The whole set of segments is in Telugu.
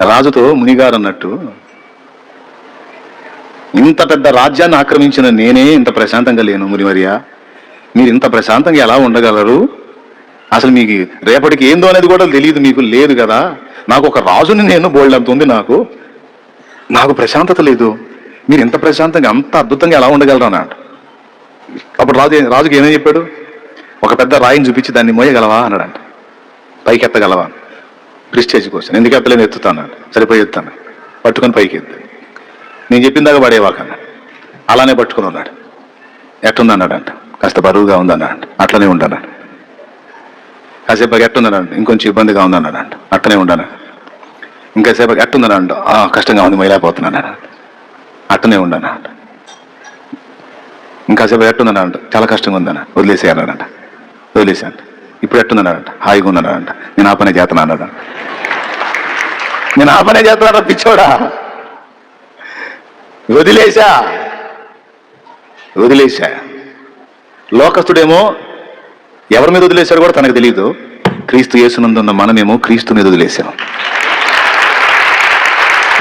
రాజుతో మునిగారు అన్నట్టు, ఇంత పెద్ద రాజ్యాన్ని ఆక్రమించిన నేనే ఇంత ప్రశాంతంగా లేను మునివర్యా, మీరు ఇంత ప్రశాంతంగా ఎలా ఉండగలరు? అసలు మీకు రేపటికి ఏందో అనేది కూడా తెలియదు, మీకు లేదు కదా. నాకు ఒక రాజుని నేను బోల్డంత ఉంది, నాకు ప్రశాంతత లేదు, మీరు ఇంత ప్రశాంతంగా అంత అద్భుతంగా ఎలా ఉండగలరు అన్నాడు. అప్పుడు రాజుకి ఏమేం చెప్పాడు? ఒక పెద్ద రాయిని చూపించి దాన్ని మోయగలవా అన్నాడంట. పైకి ఎత్తగలవా? Prestige question. ఎందుకు ఎత్తలేని ఎత్తుతాను, సరిపోయి ఎత్తాను, పట్టుకొని పైకి ఎత్తు, నేను చెప్పిన దాకా పడేవాకన్నాడు. అలానే పట్టుకుని ఉన్నాడు. ఎట్టుంది అన్నాడంట. కాస్త బరువుగా ఉందన్నాడంట. అట్లనే ఉండన్నాడు. కాసేపు ఎట్టుందన్నాడు. ఇంకొంచెం ఇబ్బందిగా ఉందన్నాడంట. అట్లనే ఉండను. ఇంకాసేపు ఎట్టుందన్నాడు. కష్టంగా ఉంది, మొయలేకపోతున్నాను, అట్టనే ఉండన్నాడు. ఇంకాసేపు ఎట్టుందన్నాడంట. చాలా కష్టంగా ఉందన్న, వదిలేసేయన్నాడంట. వదిలేసాను. ఇప్పుడు ఎట్టుందన్నాడంట. హాయిగా ఉన్నాడంట. నేను ఆ పనే చేస్తున్నా అన్నాడు. నేను ఆ పనే చేస్తున్నాడు పిచ్చోడా. వదిలేశా. లోకస్తుడేమో ఎవరి మీద వదిలేశాడు కూడా తనకు తెలియదు. క్రీస్తు యేసునందున్న మనమేమో క్రీస్తు మీద వదిలేశాం.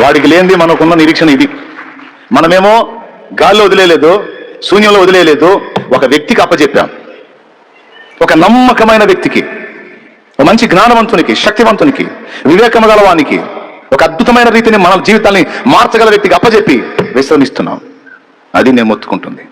వాడికి లేనిది మనకున్న నిరీక్షణ ఇది. మనమేమో గాల్లో వదిలేయలేదు, శూన్యంలో వదిలేయలేదు, ఒక వ్యక్తికి అప్పచెప్పాం. ఒక నమ్మకమైన వ్యక్తికి, ఒక మంచి జ్ఞానవంతునికి, శక్తివంతునికి, వివేకము గలవానికి, ఒక అద్భుతమైన రీతిని మన జీవితాన్ని మార్చగల వ్యక్తికి అప్పచెప్పి విశ్రమిస్తున్నాం. అది నేను మొత్తుకుంటుంది.